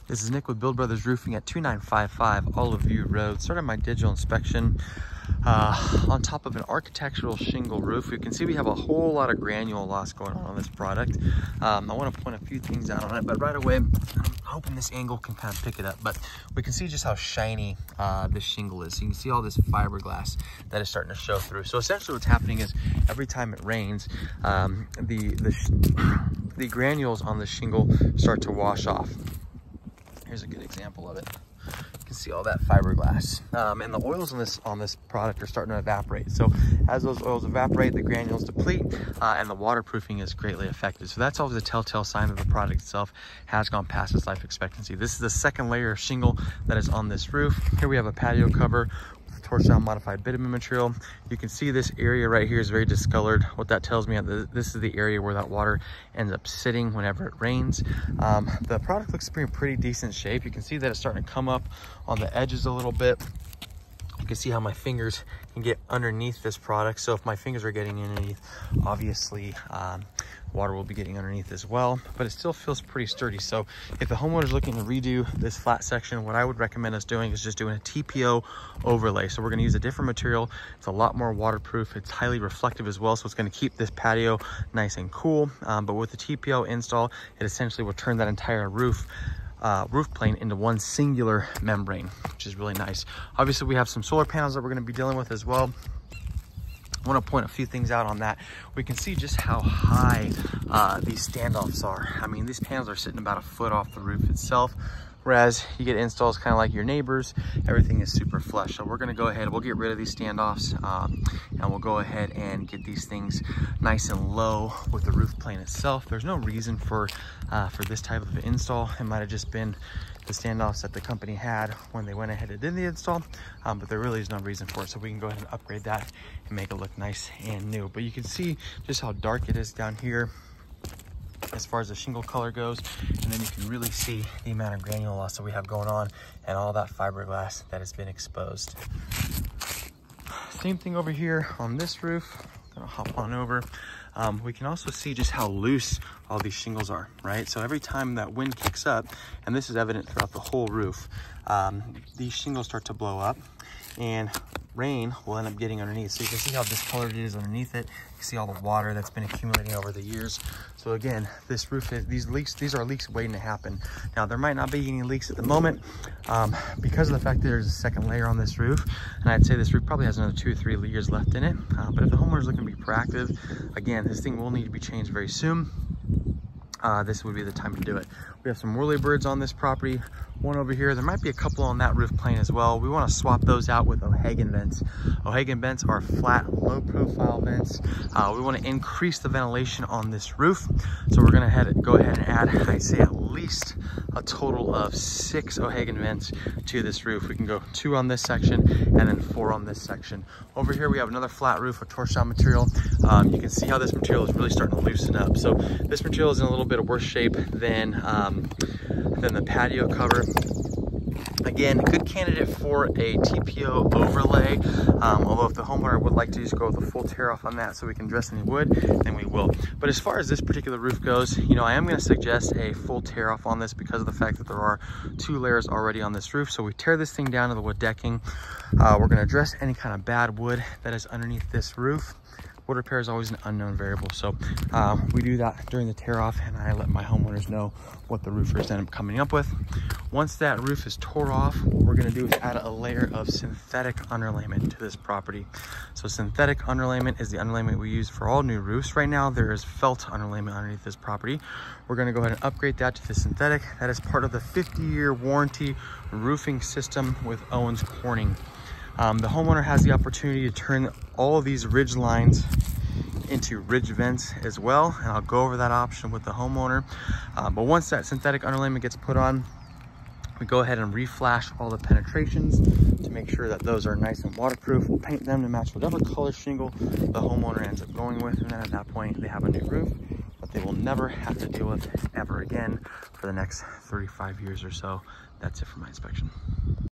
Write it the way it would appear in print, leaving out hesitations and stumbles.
This is Nick with Build Brothers Roofing at 2955 Olive View Road. Started my digital inspection on top of an architectural shingle roof. You can see we have a whole lot of granule loss going on this product. I want to point a few things out on it, but right away, I'm hoping this angle can kind of pick it up. But we can see just how shiny this shingle is. So you can see all this fiberglass that is starting to show through. So essentially what's happening is every time it rains, the granules on the shingle start to wash off. Here's a good example of it. You can see all that fiberglass, and the oils on this product are starting to evaporate. So as those oils evaporate, the granules deplete, and the waterproofing is greatly affected. So that's always a telltale sign that the product itself has gone past its life expectancy. This is the second layer of shingle that is on this roof. Here we have a patio cover with torch down modified bitumen material. You can see this area right here is very discolored. What that tells me, this is the area where that water ends up sitting whenever it rains. The product looks to be in pretty decent shape. You can see that it's starting to come up on the edges a little bit. You can see how my fingers can get underneath this product. So if my fingers are getting underneath, obviously water will be getting underneath as well, but it still feels pretty sturdy. So if the homeowner is looking to redo this flat section, what I would recommend us doing is just doing a TPO overlay. So we're going to use a different material. It's a lot more waterproof. It's highly reflective as well. So it's going to keep this patio nice and cool. But with the TPO install, it essentially will turn that entire roof plane into one singular membrane, which is really nice. Obviously we have some solar panels that we're going to be dealing with as well. I want to point a few things out on that. We can see just how high these standoffs are. I mean, these panels are sitting about a foot off the roof itself, whereas you get installs kind of like your neighbors, everything is super flush. So we're going to go ahead, we'll get rid of these standoffs, and we'll go ahead and get these things nice and low with the roof plane itself. There's no reason for this type of install. It might have just been the standoffs that the company had when they went ahead and did the install, but there really is no reason for it. So we can go ahead and upgrade that and make it look nice and new. But you can see just how dark it is down here as far as the shingle color goes, and then you can really see the amount of granule loss that we have going on and all that fiberglass that has been exposed. Same thing over here on this roof. I'm gonna hop on over. We can also see just how loose all these shingles are, right? So every time that wind kicks up, and this is evident throughout the whole roof, these shingles start to blow up and rain will end up getting underneath. So you can see how discolored it is underneath it. You can see all the water that's been accumulating over the years. So again, this roof is, these are leaks waiting to happen. Now there might not be any leaks at the moment because of the fact that there's a second layer on this roof, and I'd say this roof probably has another 2 or 3 years left in it. But if the homeowner is looking to be proactive, again, this thing will need to be changed very soon. This would be the time to do it. We have some whirlybirds on this property, one over here. There might be a couple on that roof plane as well. We want to swap those out with O'Hagan vents. O'Hagan vents are flat, low profile vents. We want to increase the ventilation on this roof. So we're going to go ahead and add, I'd say at least a total of 6 O'Hagan vents to this roof. We can go 2 on this section and then 4 on this section. Over here we have another flat roof with torch down material. You can see how this material is really starting to loosen up. So this material is in a little bit of worse shape than the patio cover. Again, good candidate for a TPO overlay, although if the homeowner would like to just go with a full tear off on that so we can dress any wood, then we will. But as far as this particular roof goes, you know, I am going to suggest a full tear off on this because of the fact that there are 2 layers already on this roof. So we tear this thing down to the wood decking. We're going to address any kind of bad wood that is underneath this roof. Wood repair is always an unknown variable. So we do that during the tear off, and I let my homeowners know what the roofers end up coming up with. Once that roof is tore off, what we're gonna do is add a layer of synthetic underlayment to this property. So synthetic underlayment is the underlayment we use for all new roofs. Right now, there is felt underlayment underneath this property. We're gonna go ahead and upgrade that to the synthetic. That is part of the 50-year warranty roofing system with Owens Corning. The homeowner has the opportunity to turn all of these ridge lines into ridge vents as well, and I'll go over that option with the homeowner. But once that synthetic underlayment gets put on, we go ahead and reflash all the penetrations to make sure that those are nice and waterproof. We'll paint them to match whatever color shingle the homeowner ends up going with, and then at that point they have a new roof that they will never have to deal with ever again for the next 35 years or so. That's it for my inspection.